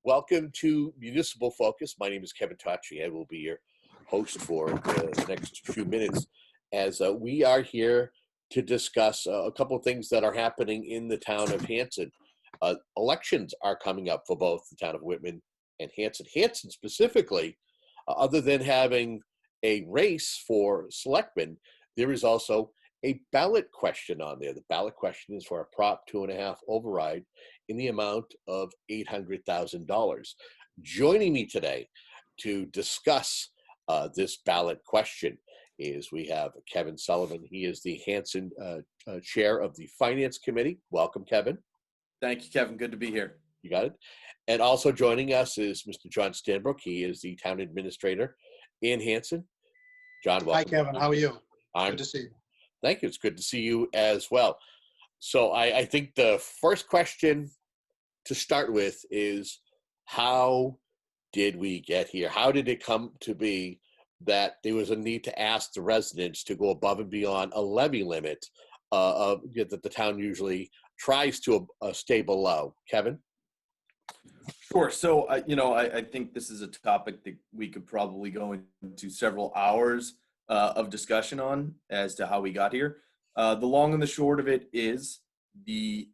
Welcome to Municipal Focus. My name is Kevin Tacci. I will be your host for the next few minutes as we are here to discuss a couple of things that are happening in the town of Hanson. Elections are coming up for both the town of Whitman and Hanson. Hanson specifically, other than having a race for selectmen, there is also a ballot question on there. The ballot question is for a Prop 2.5 override in the amount of $800,000. Joining me today to discuss this ballot question is we have Kevin Sullivan. He is the Hanson chair of the Finance Committee. Welcome, Kevin. Thank you, Kevin. Good to be here. You got it. And also joining us is Mr. John Stanbrook. He is the town administrator in Hanson. John, welcome. Hi, Kevin. How are you? Good to see you. Thank you. It's good to see you as well. So I think the first question to start with is, how did we get here? How did it come to be that there was a need to ask the residents to go above and beyond a levy limit that the town usually tries to stay below? Kevin? Sure. So, I think this is a topic that we could probably go into several hours of discussion on as to how we got here. The long and the short of it is the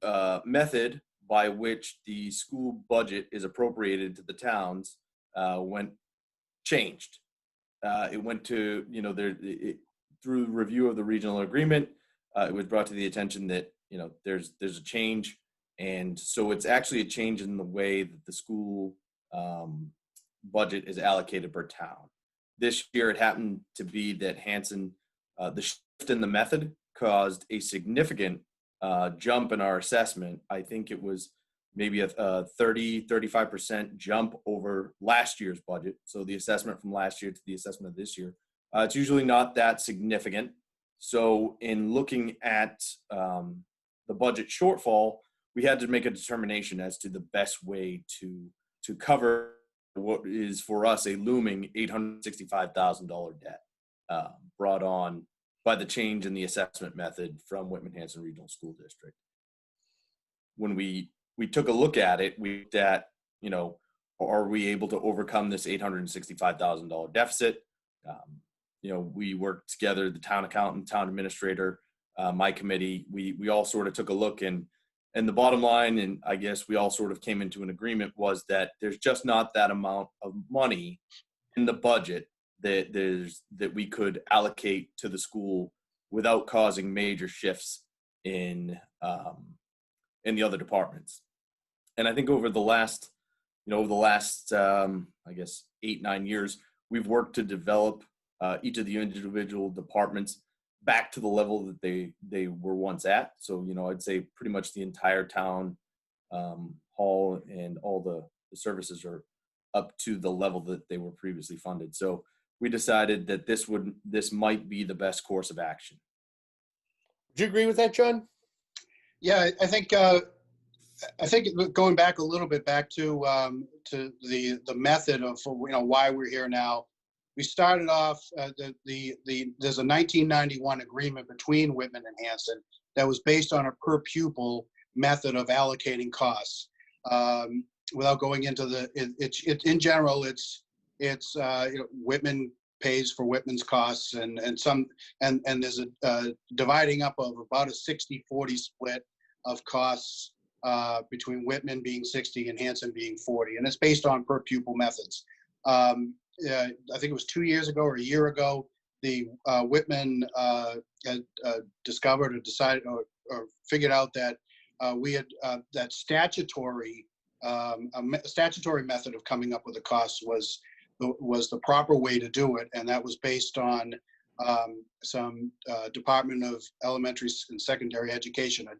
method by which the school budget is appropriated to the towns changed. It went to, through review of the regional agreement, it was brought to the attention that, there's a change. And so it's actually a change in the way that the school budget is allocated per town. This year, it happened to be that Hanson, the shift in the method caused a significant jump in our assessment. I think it was maybe a 35% jump over last year's budget. So the assessment from last year to the assessment of this year, it's usually not that significant. So in looking at the budget shortfall, we had to make a determination as to the best way to cover what is for us a looming $865,000 debt brought on by the change in the assessment method from Whitman-Hanson Regional School District. When we took a look at it, we looked at, are we able to overcome this $865,000 deficit? We worked together, the town accountant, town administrator, my committee, we all sort of took a look, and the bottom line, and I guess we all sort of came into an agreement, was that there's just not that amount of money in the budget that we could allocate to the school without causing major shifts in the other departments. And I think over the last, I guess 8-9 years, we've worked to develop each of the individual departments back to the level that they were once at. So, I'd say pretty much the entire town hall and all the services are up to the level that they were previously funded. So we decided that this might be the best course of action. Do you agree with that, John? Yeah, I think going back a little bit back to the method of why we're here now. We started off, there's a 1991 agreement between Whitman and Hanson that was based on a per pupil method of allocating costs. Without going into in general, it's Whitman pays for Whitman's costs, and there's a dividing up of about a 60-40 split of costs between Whitman being 60 and Hanson being 40, and it's based on per pupil methods. I think it was 2 years ago or a year ago, the Whitman had discovered or decided or figured out that we had that statutory method of coming up with the costs was the proper way to do it, and that was based on some Department of Elementary and Secondary Education, a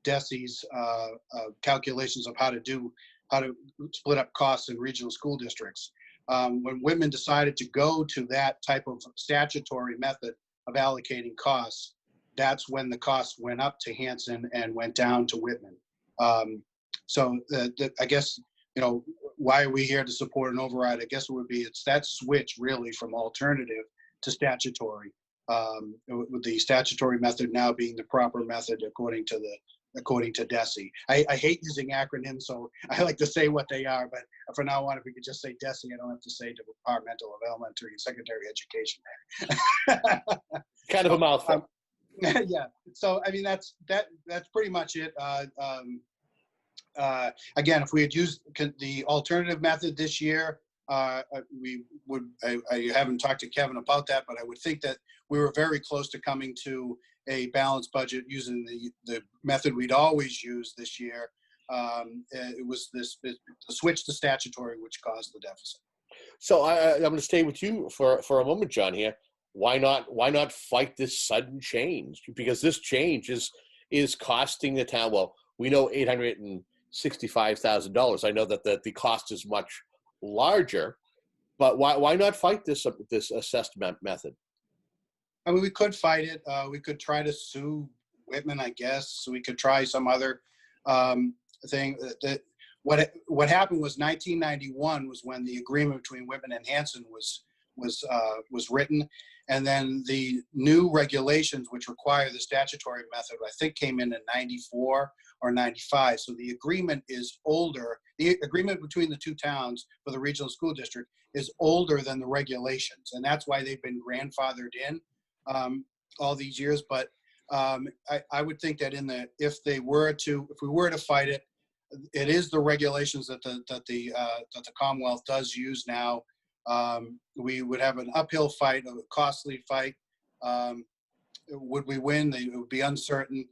DESE's calculations of how to split up costs in regional school districts. When Whitman decided to go to that type of statutory method of allocating costs, that's when the costs went up to Hanson and went down to Whitman. So I guess, why are we here to support an override? I guess it would be, it's that switch really from alternative to statutory, with the statutory method now being the proper method according to according to DESE. I hate using acronyms, so I like to say what they are, but from now on, if we could just say DESE, I don't have to say Departmental of Elementary and Secondary Education. Kind of a mouthful. Yeah. So, I mean, that's pretty much it. Again, if we had used the alternative method this year, we would, I haven't talked to Kevin about that, but I would think that we were very close to coming to a balanced budget using the method we'd always used this year. It was the switch to statutory, which caused the deficit. So I'm going to stay with you for a moment, John, here. Why not fight this sudden change? Because this change is costing the town, well, we know $865,000. I know that the cost is much larger, but why not fight this assessed method? I mean, we could fight it. We could try to sue Whitman, I guess. We could try some other thing. What happened was 1991 was when the agreement between Whitman and Hanson was written, and then the new regulations, which require the statutory method, I think came in 94 or 95. So the agreement is older. The agreement between the two towns for the regional school district is older than the regulations, and that's why they've been grandfathered in all these years. But I would think that if we were to fight it, it is the regulations that the Commonwealth does use now. We would have an uphill fight, a costly fight. Would we win? It would be uncertain.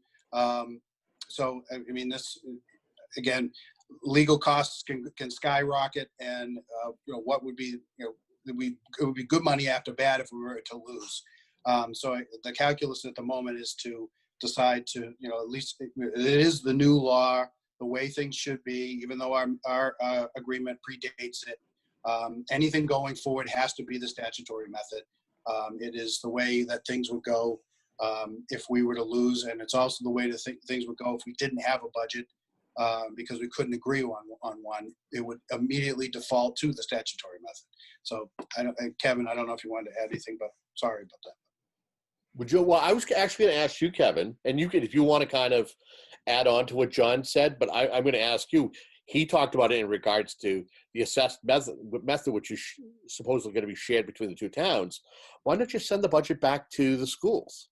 So I mean, this again, legal costs can skyrocket, and what would be it would be good money after bad if we were to lose. So the calculus at the moment is to decide to at least it is the new law, the way things should be, even though our agreement predates it. Anything going forward has to be the statutory method. It is the way that things would go if we were to lose, and it's also the way to things would go if we didn't have a budget, because we couldn't agree on one. It would immediately default to the statutory method. So, Kevin, I don't know if you wanted to add anything, but sorry about that. Well, I was actually going to ask you, Kevin, and you could, if you want to kind of add on to what John said, but I'm going to ask you. He talked about it in regards to the assessed method which is supposedly going to be shared between the two towns. Why don't you send the budget back to the schools?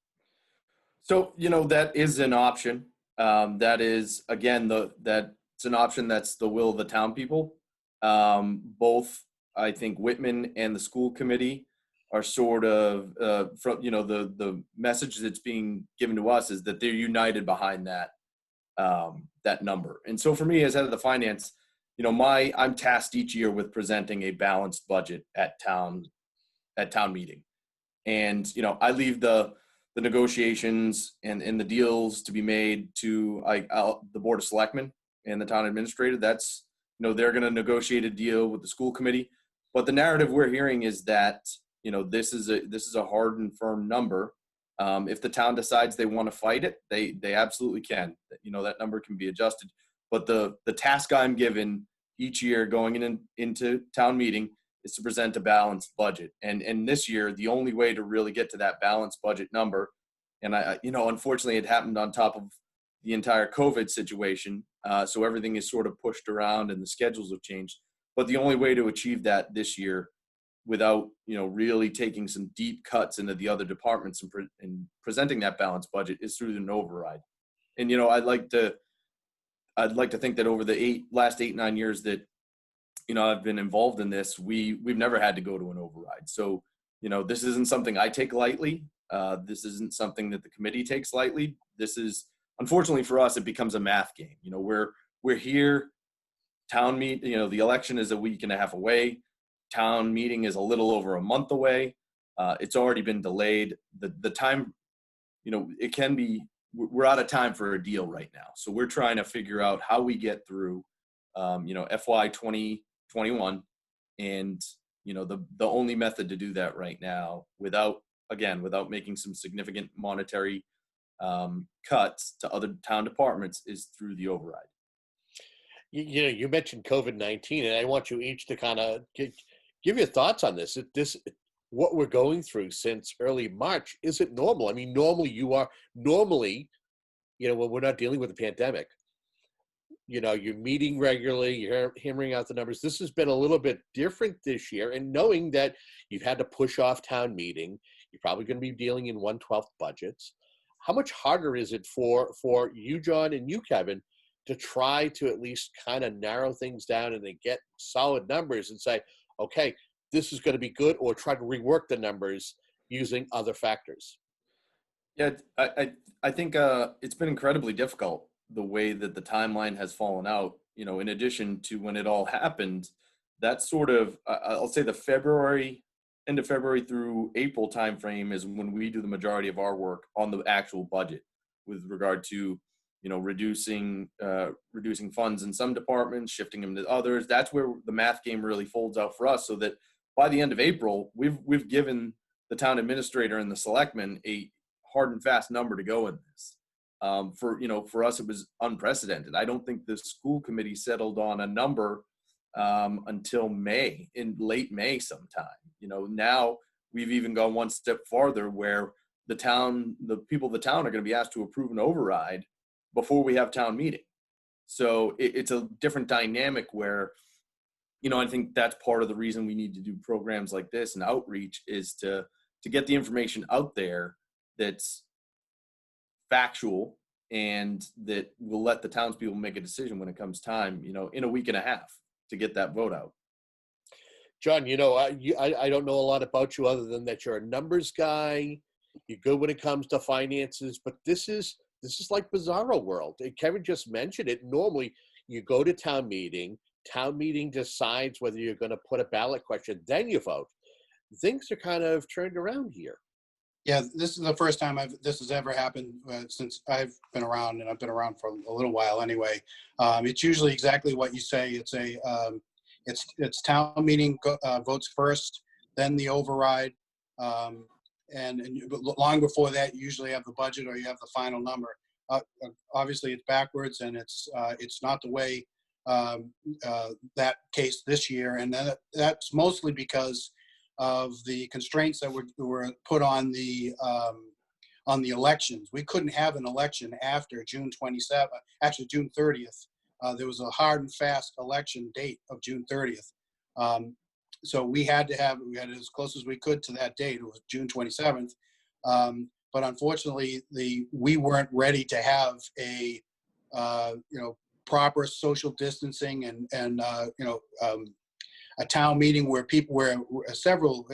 So, that is an option. That is, again, that's an option that's the will of the town people. Both, I think, Whitman and the school committee are sort of, from, the message that's being given to us is that they're united behind that number. And so for me, as head of the finance, I'm tasked each year with presenting a balanced budget at town meeting. And, I leave the negotiations and the deals to be made to the Board of Selectmen and the town administrator. That's, they're going to negotiate a deal with the school committee. But the narrative we're hearing is that, this is a hard and firm number. If the town decides they want to fight it, they absolutely can. That number can be adjusted. But the task I'm given each year going into town meeting is to present a balanced budget. And this year, the only way to really get to that balanced budget number, and unfortunately, it happened on top of the entire COVID situation, so everything is sort of pushed around and the schedules have changed. But the only way to achieve that this year, without really taking some deep cuts into the other departments and presenting that balanced budget, is through an override. And I'd like to think that over the last 8-9 years that I've been involved in this, we've never had to go to an override. So this isn't something I take lightly. This isn't something that the committee takes lightly. This is, unfortunately for us, it becomes a math game. We're here. Town the election is a week and a half away. Town meeting is a little over a month away. It's already been delayed. The time, it can be, we're out of time for a deal right now. So we're trying to figure out how we get through, FY 2021. And, the only method to do that right now without making some significant monetary cuts to other town departments is through the override. You mentioned COVID-19, and I want you each to kind of give your thoughts on this. What we're going through since early March isn't normal. I mean, normally when we're not dealing with a pandemic. You're meeting regularly, you're hammering out the numbers. This has been a little bit different this year. And knowing that you've had to push off town meeting, you're probably going to be dealing in 1/12 budgets. How much harder is it for you, John, and you, Kevin, to try to at least kind of narrow things down and then get solid numbers and say, okay, this is going to be good, or try to rework the numbers using other factors? Yeah, I think it's been incredibly difficult the way that the timeline has fallen out. In addition to when it all happened, that sort of I'll say the end of February through April timeframe is when we do the majority of our work on the actual budget with regard to reducing funds in some departments, shifting them to others. That's where the math game really folds out for us, so that by the end of April, we've given the town administrator and the selectmen a hard and fast number to go in this. For us, it was unprecedented. I don't think the school committee settled on a number until in late May sometime. Now we've even gone one step farther, where the people of the town are going to be asked to approve an override before we have town meeting. So it's a different dynamic where, I think that's part of the reason we need to do programs like this and outreach, is to get the information out there that's factual and that will let the townspeople make a decision when it comes time, in a week and a half, to get that vote out. John, I don't know a lot about you other than that you're a numbers guy. You're good when it comes to finances, but this is like bizarro world. And Kevin just mentioned it. Normally, you go to town meeting decides whether you're going to put a ballot question, then you vote. Things are kind of turned around here. Yeah, this is the first time this has ever happened since I've been around, and I've been around for a little while anyway. It's usually exactly what you say. It's town meeting votes first, then the override, and long before that, you usually have the budget or you have the final number. Obviously, it's backwards, and it's not the way that case this year, and that's mostly because of the constraints that were put on the elections. We couldn't have an election after June 27th, actually June 30th. There was a hard and fast election date of June 30th. So we had it as close as we could to that date. It was June 27th. But unfortunately, we weren't ready to have a proper social distancing and a town meeting where several,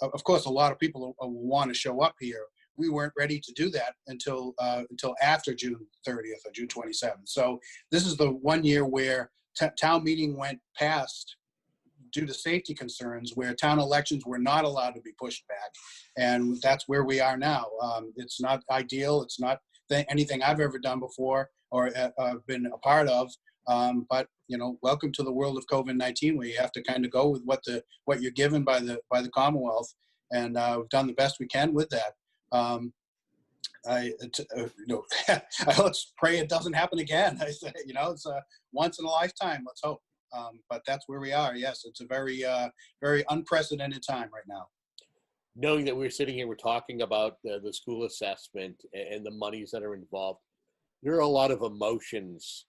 of course, a lot of people want to show up here. We weren't ready to do that until after June 30th or June 27th. So this is the 1 year where town meeting went past due to safety concerns, where town elections were not allowed to be pushed back. And that's where we are now. It's not ideal. It's not anything I've ever done before or been a part of. But welcome to the world of COVID-19, where you have to kind of go with what you're given by the Commonwealth, and we've done the best we can with that. Let's pray it doesn't happen again. I say, it's a once in a lifetime. Let's hope. But that's where we are. Yes, it's a very, very unprecedented time right now. Knowing that we're sitting here, we're talking about the school assessment and the monies that are involved. There are a lot of emotions.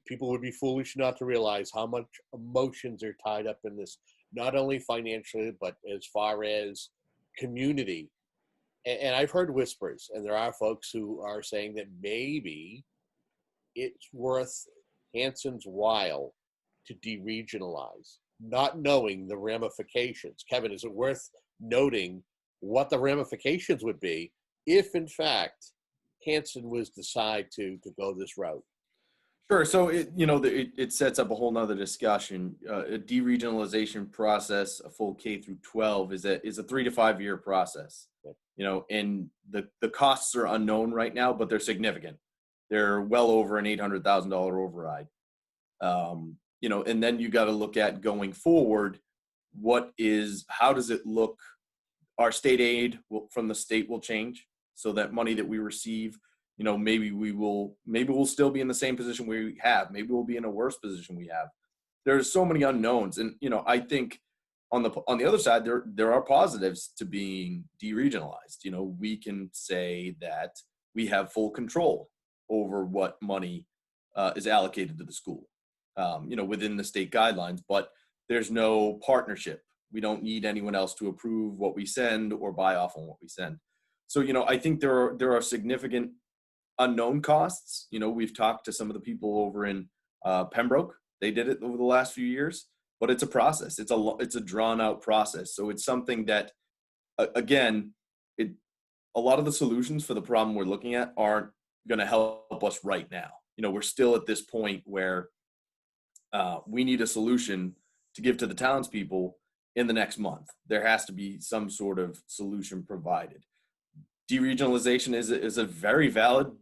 People would be foolish not to realize how much emotions are tied up in this, not only financially, but as far as community. And I've heard whispers, and there are folks who are saying that maybe it's worth Hanson's while to deregionalize, not knowing the ramifications. Kevin, is it worth noting what the ramifications would be if, in fact, Hanson was decide to go this route? Sure. So it sets up a whole nother discussion. A deregionalization process, a full K through 12, is a 3 to 5 year process. And the costs are unknown right now, but they're significant. They're well over an $800,000 override. And then you got to look at going forward. How does it look? Our state aid from the state will change. So that money that we receive, maybe we'll still be in the same position we have. Maybe we'll be in a worse position we have. There's so many unknowns, and I think on the other side there are positives to being deregionalized. We can say that we have full control over what money is allocated to the school, within the state guidelines, but there's no partnership. We don't need anyone else to approve what we send or buy off on what we send. So, I think there are significant unknown costs. We've talked to some of the people over in Pembroke. They did it over the last few years, but it's a process. It's a drawn out process. So it's something that, again, a lot of the solutions for the problem we're looking at aren't going to help us right now. We're still at this point where we need a solution to give to the townspeople in the next month. There has to be some sort of solution provided. Deregionalization is a very valid,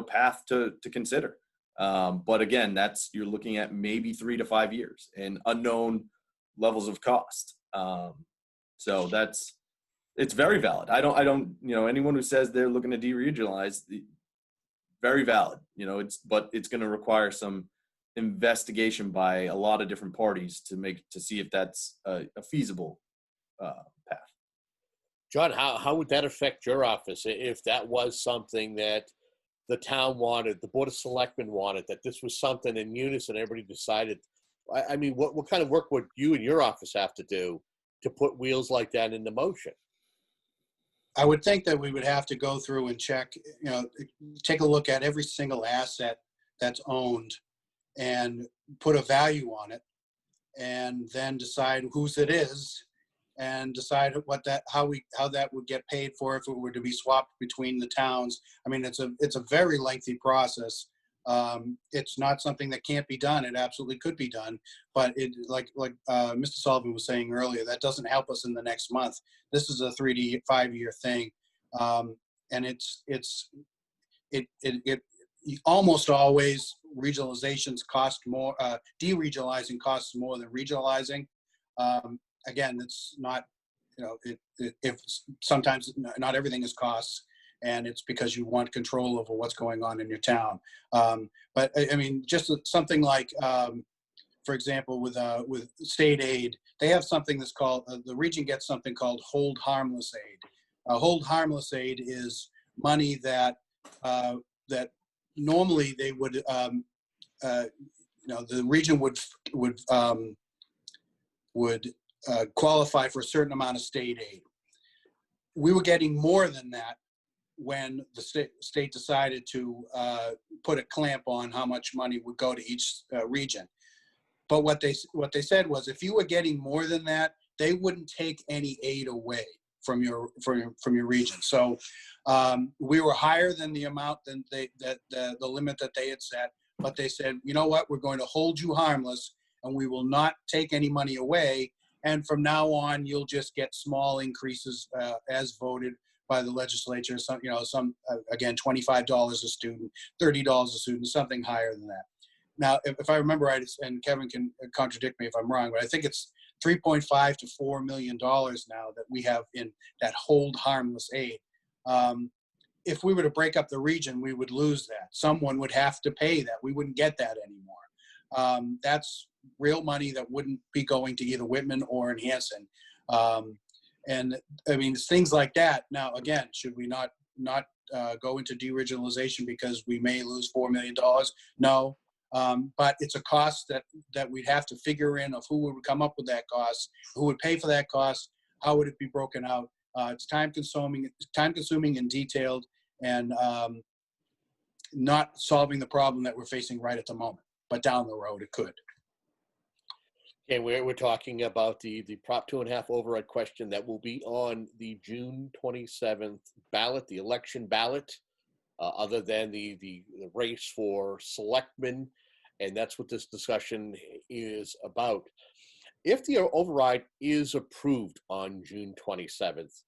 path to consider. But again, you're looking at maybe 3 to 5 years and unknown levels of cost. So it's very valid. I don't, anyone who says they're looking to deregionalize, very valid, but it's going to require some investigation by a lot of different parties to see if that's a feasible path. John, how would that affect your office if that was something that the town wanted, the Board of Selectmen wanted, that this was something in unison, everybody decided? I mean, what kind of work would you and your office have to do to put wheels like that into motion? I would think that we would have to go through and check, take a look at every single asset that's owned and put a value on it, and then decide whose it is, and decide how that would get paid for if it were to be swapped between the towns. I mean, it's a very lengthy process. It's not something that can't be done. It absolutely could be done, but like Mr. Sullivan was saying earlier, that doesn't help us in the next month. This is a 3 to 5 year thing, and it almost always regionalizations cost more. Deregionalizing costs more than regionalizing. Again, it's not, if sometimes not everything is costs, and it's because you want control over what's going on in your town. But I mean, just something like, for example, with state aid, they have something that's called, the region gets something called hold harmless aid. Hold harmless aid is money that normally they would, the region would qualify for a certain amount of state aid. We were getting more than that when the state decided to put a clamp on how much money would go to each region. But what they said was, if you were getting more than that, they wouldn't take any aid away from your region. So we were higher than the amount than the limit that they had set. But they said, you know what, we're going to hold you harmless, and we will not take any money away. And from now on, you'll just get small increases as voted by the legislature. Some, again, $25 a student, $30 a student, something higher than that. Now, if I remember right, and Kevin can contradict me if I'm wrong, but I think it's $3.5 to $4 million now that we have in that hold harmless aid. If we were to break up the region, we would lose that. Someone would have to pay that. We wouldn't get that anymore. That's real money that wouldn't be going to either Whitman or in Hanson. And I mean, things like that. Now, again, should we not go into deregionalization because we may lose $4 million? No. But it's a cost that we'd have to figure in of who would come up with that cost, who would pay for that cost, how would it be broken out. It's time consuming and detailed, and not solving the problem that we're facing right at the moment. But down the road, it could. Okay, we're talking about the Prop 2.5 override question that will be on the June 27th ballot, the election ballot, other than the race for selectmen, and that's what this discussion is about. If the override is approved on June 27th,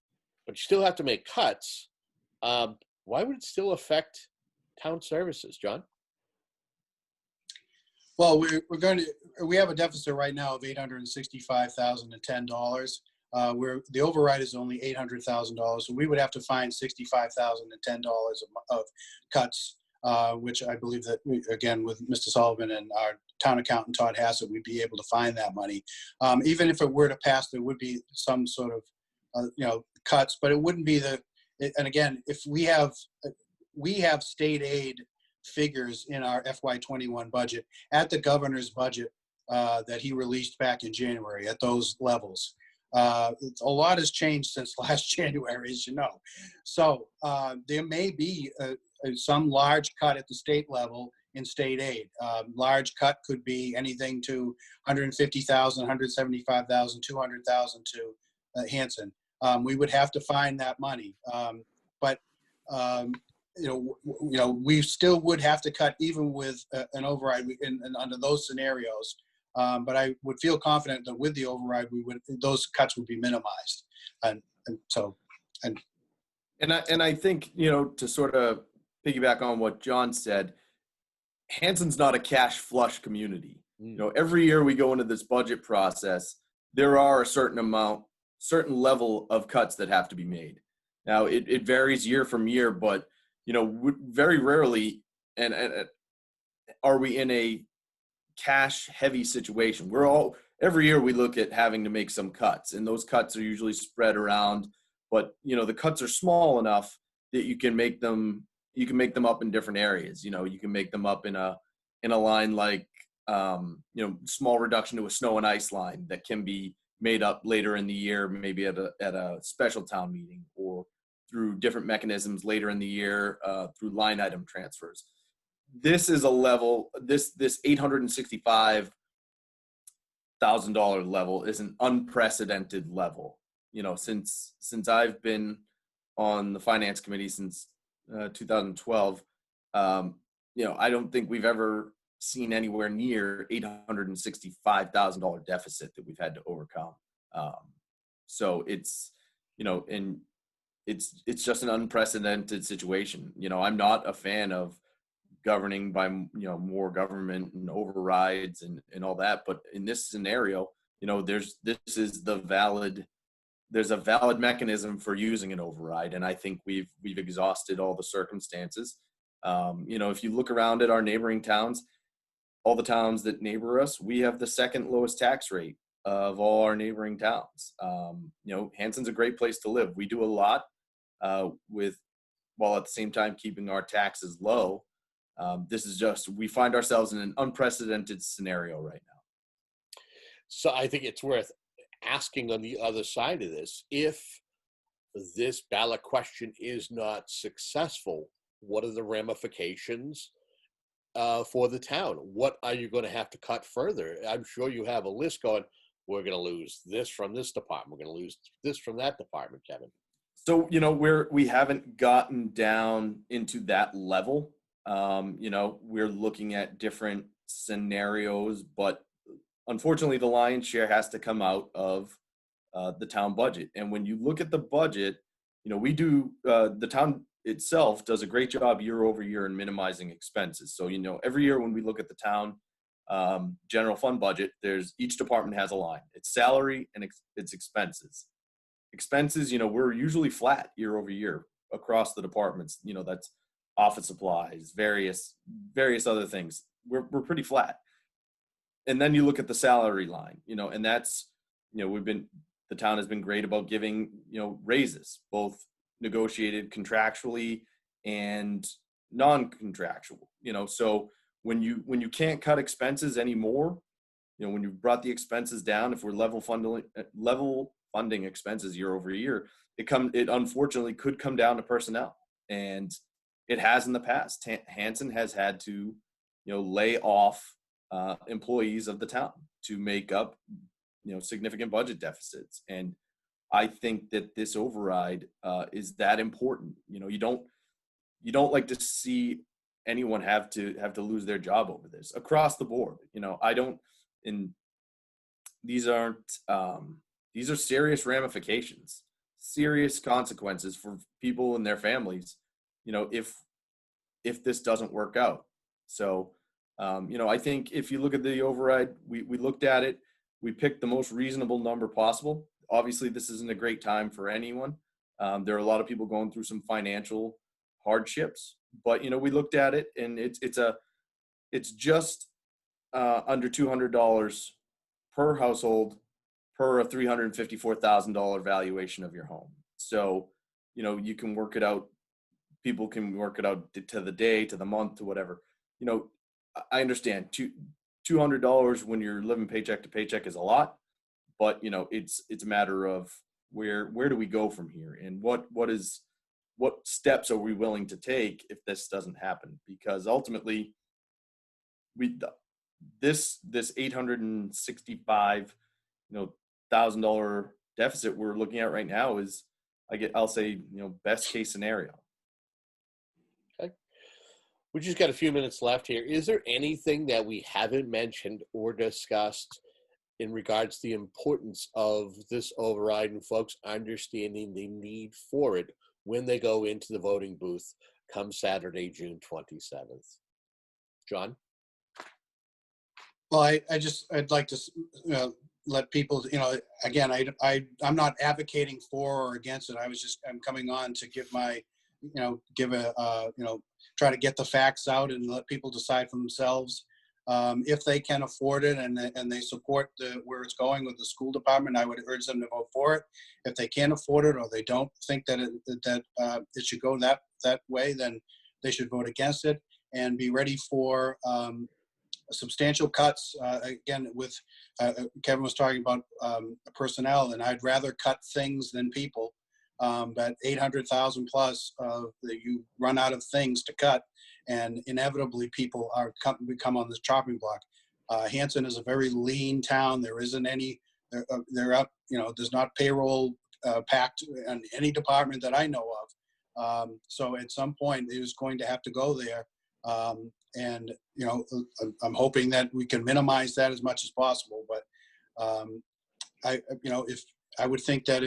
but you still have to make cuts, why would it still affect town services, John? Well, we have a deficit right now of $865,010. The override is only $800,000, so we would have to find $65,010 of cuts, which I believe that again with Mr. Sullivan and our town accountant Todd Hassett, we'd be able to find that money. Even if it were to pass, there would be some sort of cuts, but it wouldn't be and again, if we have we have state aid figures in our FY21 budget at the governor's budget that he released back in January at those levels. A lot has changed since last January, as you know. So there may be some large cut at the state level in state aid. Large cut could be anything to 150,000, 175,000, 200,000 to Hanson. We would have to find that money, but we still would have to cut even with an override and under those scenarios. But I would feel confident that with the override, those cuts would be minimized. And I think, to sort of piggyback on what John said, Hanson's not a cash flush community. Every year we go into this budget process, there are a certain level of cuts that have to be made. Now it varies year from year, but very rarely and are we in a cash heavy situation. Every year we look at having to make some cuts, and those cuts are usually spread around, but the cuts are small enough that you can make them up in different areas. You can make them up in a line like small reduction to a snow and ice line that can be made up later in the year, maybe at a special town meeting, or through different mechanisms later in the year, through line item transfers. This is a level, this $865,000 level is an unprecedented level. Since I've been on the finance committee since 2012, I don't think we've ever seen anywhere near $865,000 deficit that we've had to overcome. So it's, and it's just an unprecedented situation. I'm not a fan of governing by more government and overrides and all that, but in this scenario, there's a valid mechanism for using an override, and I think we've exhausted all the circumstances. If you look around at our neighboring towns, all the towns that neighbor us, we have the second lowest tax rate of all our neighboring towns. Hanson's a great place to live. We do a lot while at the same time keeping our taxes low. We find ourselves in an unprecedented scenario right now. So I think it's worth asking on the other side of this, if this ballot question is not successful, what are the ramifications for the town? What are you going to have to cut further? I'm sure you have a list going, we're going to lose this from this department, we're going to lose this from that department, Kevin. So, we haven't gotten down into that level. We're looking at different scenarios, but unfortunately the lion's share has to come out of the town budget. And when you look at the budget, the town itself does a great job year over year in minimizing expenses. So, every year when we look at the town general fund budget, each department has a line. It's salary and it's expenses. Expenses, we're usually flat year over year across the departments. That's office supplies, various other things. We're pretty flat. And then you look at the salary line, and that's, the town has been great about giving, raises, both negotiated contractually and non-contractual, so when you can't cut expenses anymore, when you've brought the expenses down, if we're level funding expenses year over year, it unfortunately could come down to personnel. And it has in the past. Hanson has had to, lay off employees of the town to make up, significant budget deficits. And I think that this override is that important. You don't like to see anyone have to lose their job over this across the board. These are serious ramifications, serious consequences for people and their families, if this doesn't work out. So, I think if you look at the override, we looked at it, we picked the most reasonable number possible. Obviously, this isn't a great time for anyone. There are a lot of people going through some financial hardships, but, we looked at it, and it's just under $200 per household per a $354,000 valuation of your home. So, you can work it out people can work it out to the day, to the month, to whatever. I understand $200 when you're living paycheck to paycheck is a lot, but it's a matter of where do we go from here, and what steps are we willing to take if this doesn't happen? Because ultimately, this $865 $1,000 deficit we're looking at right now is, I'll say, best case scenario. Okay. We just got a few minutes left here. Is there anything that we haven't mentioned or discussed in regards to the importance of this override and folks understanding the need for it when they go into the voting booth come Saturday, June 27th? John? Well, I'd like to let people, again, I'm not advocating for or against it. I'm coming on to give my, try to get the facts out and let people decide for themselves. If they can afford it and they support where it's going with the school department, I would urge them to vote for it. If they can't afford it or they don't think that it should go that way, then they should vote against it and be ready for substantial cuts. Again, with Kevin was talking about personnel, and I'd rather cut things than people. But 800,000 plus, you run out of things to cut, and inevitably people become on this chopping block. Hanson is a very lean town. There isn't any. There's not payroll packed in any department that I know of. So at some point, it is going to have to go there. And I'm hoping that we can minimize that as much as possible. But I would think that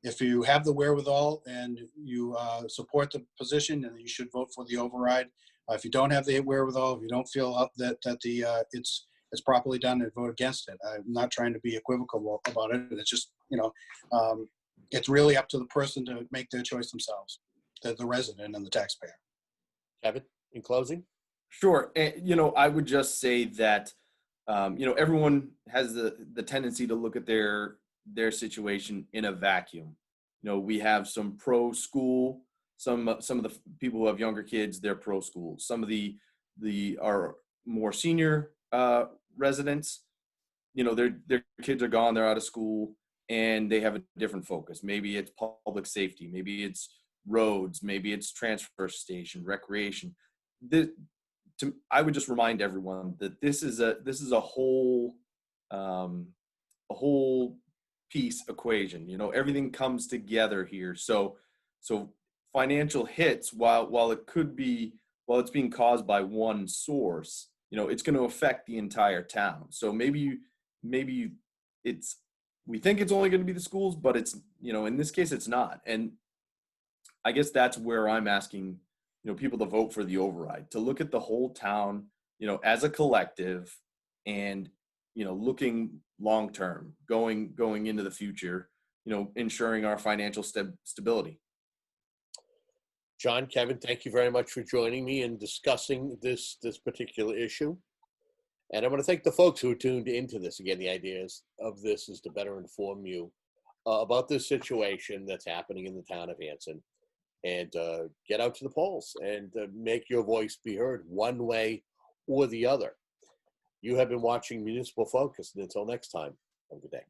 if you have the wherewithal and you support the position, then you should vote for the override. If you don't have the wherewithal, if you don't feel that it's properly done, and vote against it. I'm not trying to be equivocal about it. It's just it's really up to the person to make their choice themselves, the resident and the taxpayer. Kevin, in closing? Sure. And, I would just say that, everyone has the tendency to look at their situation in a vacuum. We have some pro school, some of the people who have younger kids, they're pro school. Some of the are more senior residents, their kids are gone, they're out of school, and they have a different focus. Maybe it's public safety, maybe it's roads, maybe it's transfer station, recreation. I would just remind everyone that this is a whole piece equation. Everything comes together here. So financial hits, while it's being caused by one source, it's going to affect the entire town. So maybe we think it's only going to be the schools, but it's, in this case, it's not. And I guess that's where I'm asking people to vote for the override, to look at the whole town, as a collective, and, looking long-term, going into the future, ensuring our financial stability. John, Kevin, thank you very much for joining me and discussing this particular issue. And I want to thank the folks who tuned into this. Again, the idea of this is to better inform you about this situation that's happening in the town of Hanson. And get out to the polls and make your voice be heard one way or the other. You have been watching Municipal Focus, and until next time, have a good day.